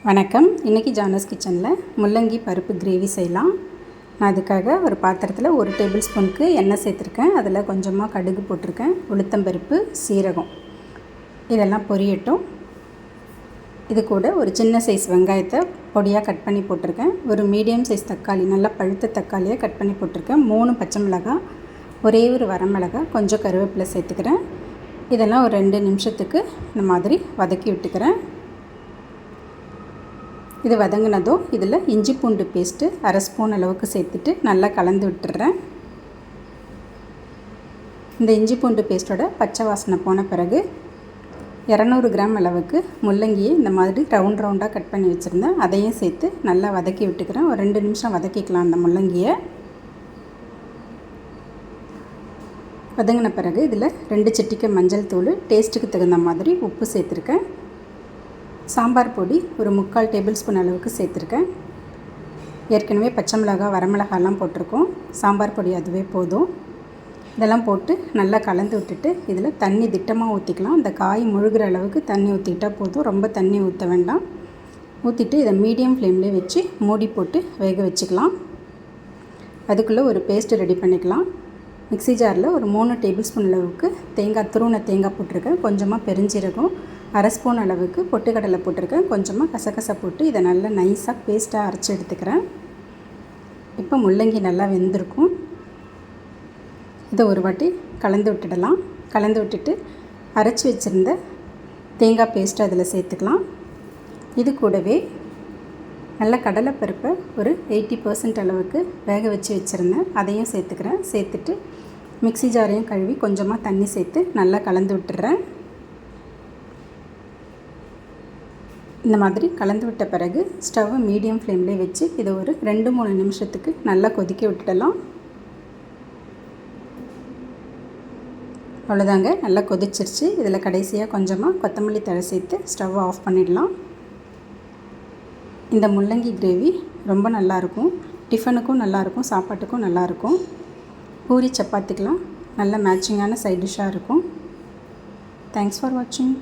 வணக்கம். இன்றைக்கி ஜானஸ் கிச்சனில் முள்ளங்கி பருப்பு கிரேவி செய்யலாம். நான் அதுக்காக ஒரு பாத்திரத்தில் 1 டேபிள் ஸ்பூனுக்கு எண்ணெய் சேர்த்துருக்கேன். அதில் கொஞ்சமாக கடுகு போட்டிருக்கேன், உளுத்தம்பருப்பு, சீரகம் இதெல்லாம் பொரியட்டும். இது கூட ஒரு சின்ன சைஸ் வெங்காயத்தை பொடியாக கட் பண்ணி போட்டிருக்கேன். ஒரு மீடியம் சைஸ் தக்காளி, நல்லா பழுத்த தக்காளியை கட் பண்ணி போட்டிருக்கேன். 3 பச்சை மிளகாய், ஒரே ஒரு வரமிளகாய், கொஞ்சம் கருவேப்பிலை சேர்த்துக்கிறேன். இதெல்லாம் ஒரு 2 நிமிஷத்துக்கு இந்த மாதிரி வதக்கி விட்டுக்கிறேன். இது வதங்கினதும் இதில் இஞ்சி பூண்டு பேஸ்ட்டு 1/2 ஸ்பூன் அளவுக்கு சேர்த்துட்டு நல்லா கலந்து விட்டுறேன். இந்த இஞ்சி பூண்டு பேஸ்ட்டோட பச்சை வாசனை போன பிறகு 200 கிராம் அளவுக்கு முள்ளங்கியை இந்த மாதிரி ரவுண்டாக கட் பண்ணி வச்சுருந்தேன். அதையும் சேர்த்து நல்லா வதக்கி விட்டுக்கிறேன். ஒரு 2 நிமிஷம் வதக்கிக்கலாம் அந்த முள்ளங்கியை. வதங்கின பிறகு இதில் 2 சிட்டிகை மஞ்சள் தூள், டேஸ்ட்டுக்கு தகுந்த மாதிரி உப்பு சேர்த்துருக்கேன். சாம்பார் பொடி ஒரு 3/4 டேபிள் ஸ்பூன் அளவுக்கு சேர்த்துருக்கேன். ஏற்கனவே பச்சை மிளகாய், வரமிளகாலாம் போட்டிருக்கோம். சாம்பார் பொடி அதுவே போதும். இதெல்லாம் போட்டு நல்லா கலந்து விட்டுட்டு இதில் தண்ணி திட்டமாக ஊற்றிக்கலாம். இந்த காய் முழுகிற அளவுக்கு தண்ணி ஊற்றிக்கிட்டால் போதும், ரொம்ப தண்ணி ஊற்ற வேண்டாம். ஊற்றிட்டு இதை மீடியம் ஃப்ளேம்லேயே வச்சு மூடி போட்டு வேக வச்சுக்கலாம். அதுக்குள்ளே ஒரு பேஸ்ட்டு ரெடி பண்ணிக்கலாம். மிக்ஸி ஜாரில் ஒரு 3 டேபிள் ஸ்பூன் அளவுக்கு துருவின தேங்காய் போட்டிருக்கேன். கொஞ்சமாக பெருஞ்சீரகம், 1/2 ஸ்பூன் அளவுக்கு பொட்டுக்கடலை போட்டிருக்கேன். கொஞ்சமாக கசகசை போட்டு இதை நல்லா நைஸாக பேஸ்ட்டாக அரைச்சி எடுத்துக்கிறேன். இப்போ முள்ளங்கி நல்லா வெந்திருக்கும். இதை ஒரு வாட்டி கலந்து விட்டுடலாம். கலந்து விட்டுட்டு அரைச்சி வச்சுருந்த தேங்காய் பேஸ்ட்டை அதில் சேர்த்துக்கலாம். இது கூடவே நல்ல கடலைப்பருப்பை ஒரு 80% அளவுக்கு வேக வச்சு வச்சுருந்தேன். அதையும் சேர்த்துக்கிறேன். சேர்த்துட்டு மிக்ஸி ஜாரையும் கழுவி கொஞ்சமாக தண்ணி சேர்த்து நல்லா கலந்து விட்டுறேன். இந்த மாதிரி கலந்து விட்ட பிறகு ஸ்டவ்வை மீடியம் ஃப்ளேம்லேயே வச்சு இதை ஒரு 2-3 நிமிஷத்துக்கு நல்லா கொதிக்க விட்டுடலாம். அவ்வளோதாங்க, நல்லா கொதிச்சிருச்சு. இதில் கடைசியாக கொஞ்சமாக கொத்தமல்லி தழை சேர்த்து ஸ்டவ்வை ஆஃப் பண்ணிடலாம். இந்த முள்ளங்கி கிரேவி ரொம்ப நல்லாயிருக்கும். டிஃபனுக்கும் நல்லாயிருக்கும், சாப்பாட்டுக்கும் நல்லாயிருக்கும். பூரி சப்பாத்திக்கெலாம் நல்ல மேட்சிங்கான சைட் டிஷ்ஷாக இருக்கும். தேங்க்ஸ் ஃபார் வாட்சிங்.